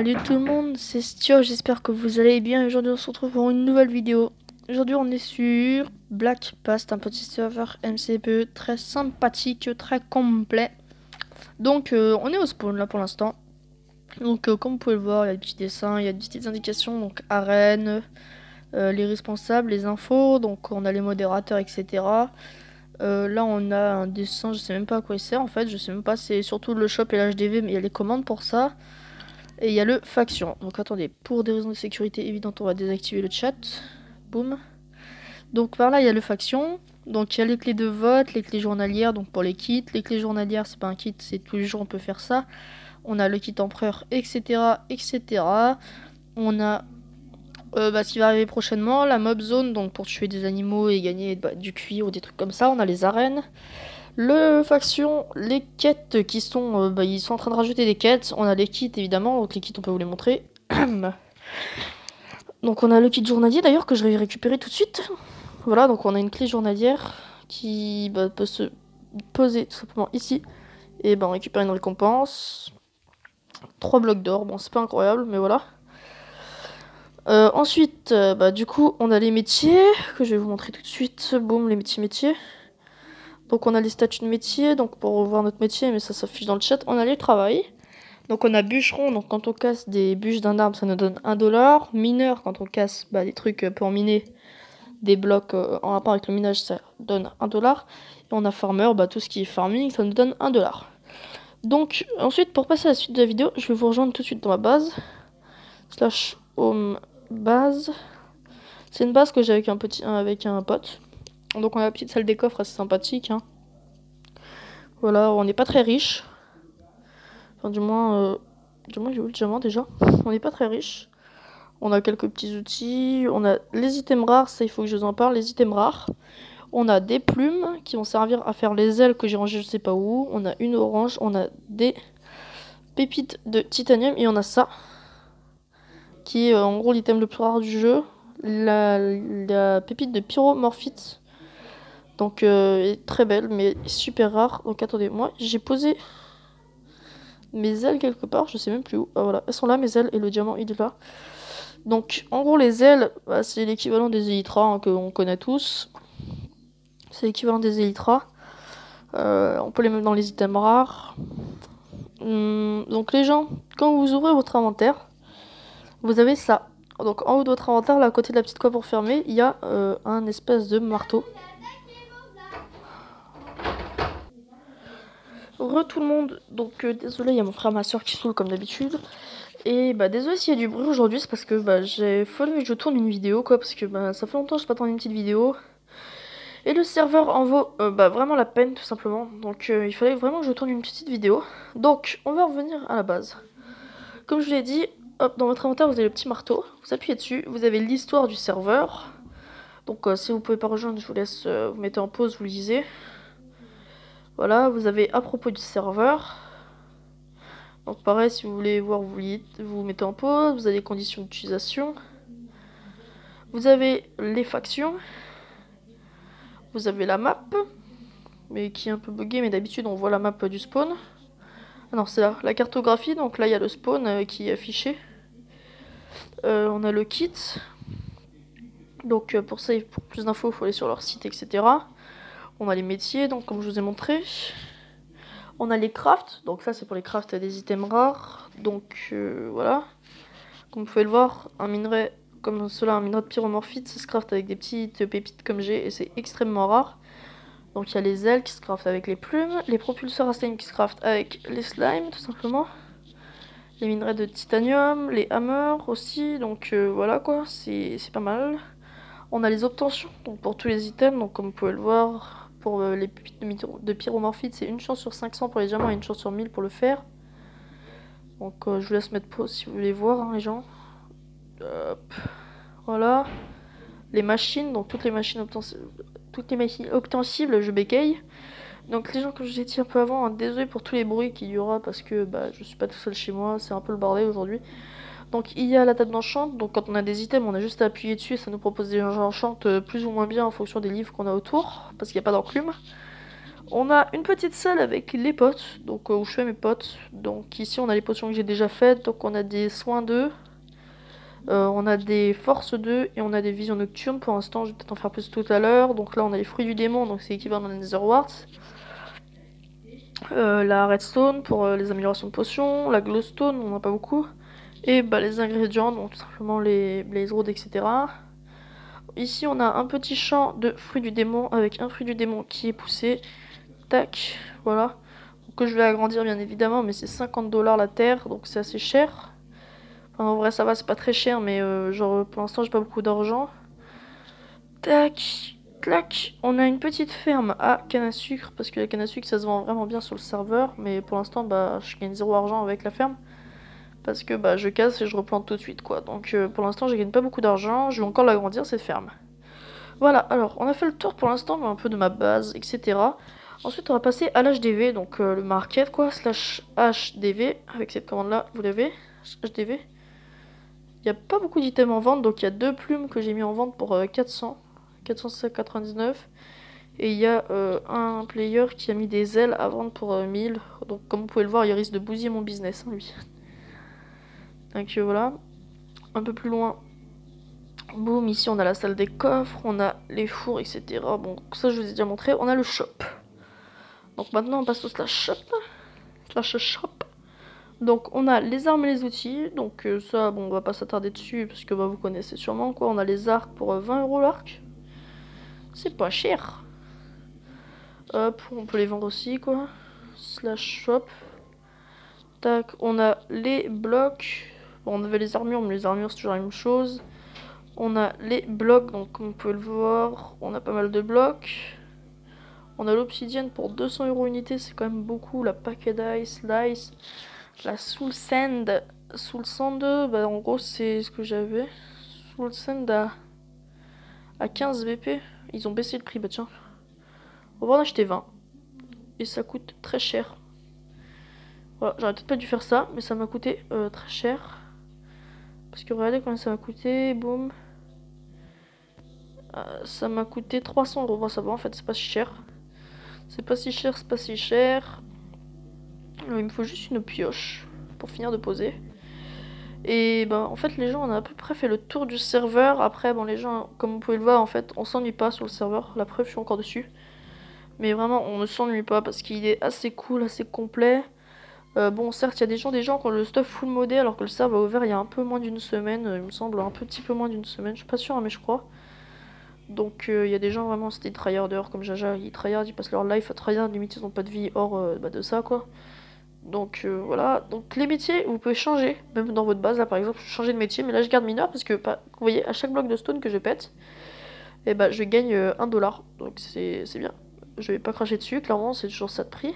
Salut tout le monde, c'est Stio, j'espère que vous allez bien. Aujourd'hui on se retrouve pour une nouvelle vidéo. Aujourd'hui on est sur Black Past, un petit serveur MCPE très sympathique, très complet. Donc on est au spawn là pour l'instant. Donc comme vous pouvez le voir, il y a des petits dessins, il y a des petites indications, donc arène, les responsables, les infos, donc on a les modérateurs, etc. Là on a un dessin, je sais même pas à quoi il sert en fait, je sais même pas, c'est surtout le shop et l'HDV, mais il y a les commandes pour ça. Et il y a le faction. Donc attendez, pour des raisons de sécurité évidentes, on va désactiver le chat. Boum. Donc par là, il y a le faction. Donc il y a les clés de vote, les clés journalières, donc pour les kits. Les clés journalières, c'est pas un kit, c'est tous les jours on peut faire ça. On a le kit empereur, etc. etc. On a ce qui va arriver prochainement, la mob zone, donc pour tuer des animaux et gagner du cuir ou des trucs comme ça. On a les arènes. Le faction, les quêtes qui sont... ils sont en train de rajouter des quêtes. On a les kits évidemment, donc les kits on peut vous les montrer. Donc on a le kit journalier d'ailleurs que je vais récupérer tout de suite. Voilà, donc on a une clé journalière qui peut se poser tout simplement ici. Et on récupère une récompense. 3 blocs d'or, bon c'est pas incroyable mais voilà. Ensuite, du coup on a les métiers que je vais vous montrer tout de suite. Boum, les métiers. Donc on a les statuts de métier, donc pour voir notre métier, mais ça s'affiche dans le chat. On a les travail. Donc on a bûcheron, donc quand on casse des bûches d'un arbre, ça nous donne 1$. Mineur, quand on casse des trucs pour miner des blocs en rapport avec le minage, ça donne 1$. Et on a farmer, tout ce qui est farming, ça nous donne 1$. Donc ensuite, pour passer à la suite de la vidéo, je vais vous rejoindre tout de suite dans ma base. Slash home base. C'est une base que j'ai avec un pote. Donc on a la petite salle des coffres assez sympathique. Hein. Voilà, on n'est pas très riche. Enfin, du moins j'ai eu le diamant déjà. On n'est pas très riche. On a quelques petits outils. On a les items rares, ça il faut que je vous en parle. Les items rares. On a des plumes qui vont servir à faire les ailes que j'ai rangées je sais pas où. On a une orange. On a des pépites de titanium. Et on a ça. Qui est en gros l'item le plus rare du jeu. La pépite de pyromorphite. Donc est très belle mais super rare. Donc attendez, moi j'ai posé mes ailes quelque part, je sais même plus où. Ah voilà, elles sont là mes ailes et le diamant il est là. Donc en gros les ailes, c'est l'équivalent des élytras hein, qu'on connaît tous. C'est l'équivalent des élytras. On peut les mettre dans les items rares. Donc les gens, quand vous ouvrez votre inventaire, vous avez ça. Donc en haut de votre inventaire, là à côté de la petite croix pour fermer, il y a un espèce de marteau. Re tout le monde, donc désolé, il y a mon frère et ma soeur qui saoulent comme d'habitude. Et désolé s'il y a du bruit aujourd'hui, c'est parce que j'ai fallu que je tourne une vidéo quoi, parce que ça fait longtemps que je pas tourné une petite vidéo. Et le serveur en vaut vraiment la peine tout simplement, donc il fallait vraiment que je tourne une petite vidéo. Donc on va revenir à la base. Comme je l'ai dit, hop, dans votre inventaire vous avez le petit marteau, vous appuyez dessus, vous avez l'histoire du serveur. Donc si vous pouvez pas rejoindre, je vous laisse, vous mettez en pause, vous lisez. Voilà, vous avez à propos du serveur. Donc pareil, si vous voulez voir, vous mettez en pause, vous avez les conditions d'utilisation. Vous avez les factions. Vous avez la map, mais qui est un peu buggée, mais d'habitude on voit la map du spawn. Ah non, c'est là, la cartographie, donc là il y a le spawn qui est affiché. On a le kit. Donc pour ça, pour plus d'infos, il faut aller sur leur site, etc. On a les métiers, donc comme je vous ai montré. On a les crafts, donc ça c'est pour les crafts des items rares. Donc voilà. Comme vous pouvez le voir, un minerai comme cela, un minerai de pyromorphite, ça se craft avec des petites pépites comme j'ai et c'est extrêmement rare. Donc il y a les ailes qui se craftent avec les plumes, les propulseurs à slime qui se craftent avec les slimes tout simplement. Les minerais de titanium, les hammers aussi, donc voilà quoi, c'est pas mal. On a les obtentions, donc pour tous les items, donc comme vous pouvez le voir, pour les pépites de pyromorphite, c'est une chance sur 500 pour les diamants et une chance sur 1000 pour le fer. Donc je vous laisse mettre pause si vous voulez voir hein, les gens. Hop. Voilà. Les machines, donc toutes les machines obtensibles, je bégaye. Donc les gens, comme je l'ai dit un peu avant, hein, désolé pour tous les bruits qu'il y aura parce que je suis pas tout seul chez moi, c'est un peu le bordel aujourd'hui. Donc il y a la table d'enchant, donc quand on a des items, on a juste à appuyer dessus et ça nous propose des enchantes plus ou moins bien en fonction des livres qu'on a autour, parce qu'il n'y a pas d'enclume. On a une petite salle avec les potes, donc où je fais mes potes. Donc ici on a les potions que j'ai déjà faites, donc on a des soins 2, on a des forces 2 et on a des visions nocturnes. Pour l'instant je vais peut-être en faire plus tout à l'heure. Donc là on a les fruits du démon, donc c'est équivalent à Nether Warts. La redstone pour les améliorations de potions, la glowstone, on n'a pas beaucoup. Et bah, les ingrédients, donc tout simplement les blaze rods, etc. Ici on a un petit champ de fruits du démon avec un fruit du démon qui est poussé. Tac, voilà. Donc, que je vais agrandir bien évidemment, mais c'est 50$ la terre, donc c'est assez cher. Enfin, en vrai ça va, c'est pas très cher, mais genre pour l'instant j'ai pas beaucoup d'argent. Tac, clac. On a une petite ferme à canne à sucre, parce que la canne à sucre ça se vend vraiment bien sur le serveur, mais pour l'instant bah je gagne 0 argent avec la ferme. Parce que bah je casse et je replante tout de suite quoi. Donc pour l'instant je gagne pas beaucoup d'argent, je vais encore l'agrandir cette ferme. Voilà, alors on a fait le tour pour l'instant un peu de ma base, etc. Ensuite on va passer à l'HDV, donc le market quoi, slash HDV, avec cette commande là, vous l'avez, HDV. Il n'y a pas beaucoup d'items en vente, donc il y a 2 plumes que j'ai mis en vente pour 499. Et il y a un player qui a mis des ailes à vendre pour 1000. Donc comme vous pouvez le voir, il risque de bousiller mon business, hein, lui. Donc voilà, un peu plus loin. Boum, ici on a la salle des coffres, on a les fours, etc. Bon, ça je vous ai déjà montré. On a le shop. Donc maintenant on passe au slash shop. Slash shop. Donc on a les armes et les outils. Donc ça, bon, on va pas s'attarder dessus parce que bah, vous connaissez sûrement quoi. On a les arcs pour 20€ l'arc. C'est pas cher. Hop, on peut les vendre aussi quoi. Slash shop. Tac, on a les blocs. Bon, on avait les armures, mais les armures c'est toujours la même chose. On a les blocs, donc comme vous pouvez le voir, on a pas mal de blocs. On a l'obsidienne pour 200€ unité, c'est quand même beaucoup. La packet ice, l'ice, la soul sand. Soul sand, bah en gros c'est ce que j'avais. Soul sand à 15 VP. Ils ont baissé le prix, bah tiens. On va en acheter 20. Et ça coûte très cher. Voilà, j'aurais peut-être pas dû faire ça, mais ça m'a coûté très cher. Parce que regardez combien ça m'a coûté, boum. Ça m'a coûté 300€. Bon, ça va, en fait, c'est pas si cher. C'est pas si cher, c'est pas si cher. Il me faut juste une pioche pour finir de poser. Et bah, en fait, les gens, on a à peu près fait le tour du serveur. Après, bon, les gens, comme vous pouvez le voir, en fait, on s'ennuie pas sur le serveur. La preuve, je suis encore dessus. Mais vraiment, on ne s'ennuie pas parce qu'il est assez cool, assez complet. Bon, certes, il y a des gens qui ont le stuff full modé alors que le serveur a ouvert il y a un peu moins d'une semaine. Il me semble un petit peu moins d'une semaine. Je suis pas sûre, hein, mais je crois. Donc il y a des gens vraiment, c'était des tryharders comme Jaja, ils tryhard, ils passent leur life à tryhard, limite ils ont pas de vie hors bah, de ça quoi. Donc voilà, donc les métiers vous pouvez changer, même dans votre base là par exemple, changer de métier, mais là je garde mineur parce que vous voyez à chaque bloc de stone que je pète, et bah je gagne 1$, donc c'est bien. Je vais pas cracher dessus, clairement c'est toujours ça de prix.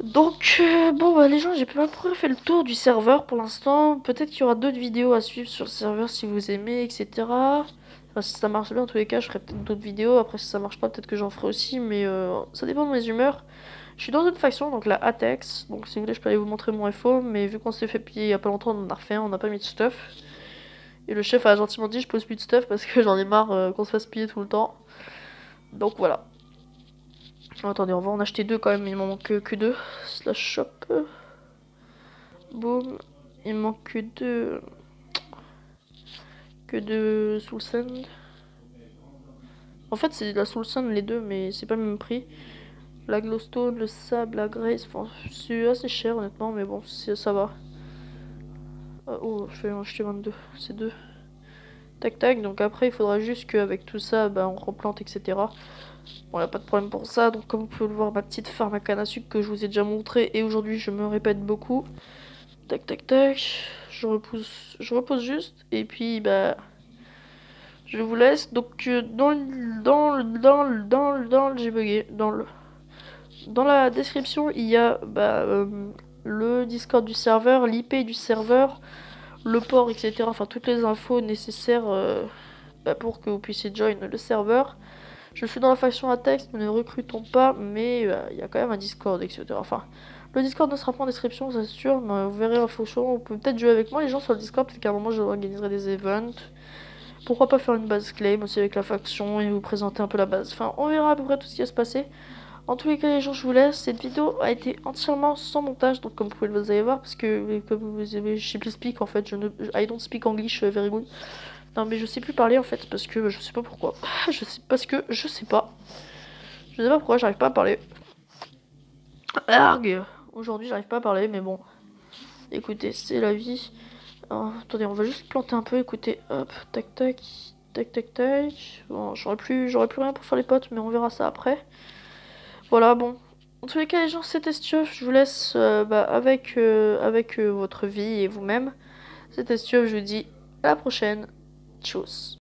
Donc bon bah les gens, j'ai pas fait le tour du serveur pour l'instant, peut-être qu'il y aura d'autres vidéos à suivre sur le serveur si vous aimez, etc. Enfin, si ça marche bien, en tous les cas, je ferai peut-être d'autres vidéos. Après, si ça marche pas, peut-être que j'en ferai aussi. Mais ça dépend de mes humeurs. Je suis dans une faction, donc la Atex. Donc, si vous voulez, je peux aller vous montrer mon FO. Mais vu qu'on s'est fait piller il y a pas longtemps, on en a refait un, on n'a pas mis de stuff. Et le chef a gentiment dit je pose plus de stuff parce que j'en ai marre qu'on se fasse piller tout le temps. Donc voilà. Attendez, on va en acheter 2 quand même. Il m'en manque que 2. Slash shop. Boum. Il me manque que 2. Que de Soul Sand. En fait, c'est de la Soul Sand les deux, mais c'est pas le même prix. La glowstone, le sable, la grace, enfin, c'est assez cher honnêtement, mais bon, ça va. Oh, je vais en acheter 22, c'est 2. Tac tac, donc après il faudra juste qu'avec tout ça, bah, on replante, etc. Bon, y a pas de problème pour ça, donc comme vous pouvez le voir, ma petite farm à canne à sucre que je vous ai déjà montré, et aujourd'hui je me répète beaucoup. Tac tac tac, je repose juste, et puis bah... Je vous laisse, donc j'ai bugué, dans la description, il y a le Discord du serveur, l'IP du serveur, le port, etc. Enfin, toutes les infos nécessaires pour que vous puissiez join le serveur. Je suis dans la faction à texte, nous ne recrutons pas, mais il y a quand même un Discord, etc. Enfin, le Discord ne sera pas en description, c'est sûr, mais vous verrez en fonction. Vous pouvez peut-être jouer avec moi, les gens sur le Discord, parce qu'à un moment, je organiserai des events. Pourquoi pas faire une base claim aussi avec la faction et vous présenter un peu la base. Enfin, on verra à peu près tout ce qui va se passer. En tous les cas, les gens, je vous laisse. Cette vidéo a été entièrement sans montage, donc comme vous allez voir, parce que comme vous avez, je sais plus speak en fait, I don't speak English very good. Non mais je sais plus parler en fait, parce que je sais pas pourquoi. Parce que je sais pas. Je sais pas pourquoi j'arrive pas à parler. Argue. Aujourd'hui j'arrive pas à parler, mais bon. Écoutez, c'est la vie. Alors, attendez, on va juste planter un peu, écoutez. Hop, tac tac. Tac tac tac. Bon, j'aurais plus rien pour faire les potes, mais on verra ça après. Voilà, bon. En tous les cas, les gens, c'était Stieuf. Je vous laisse avec votre vie et vous-même. C'était Stieuf, je vous dis à la prochaine. Tchuss.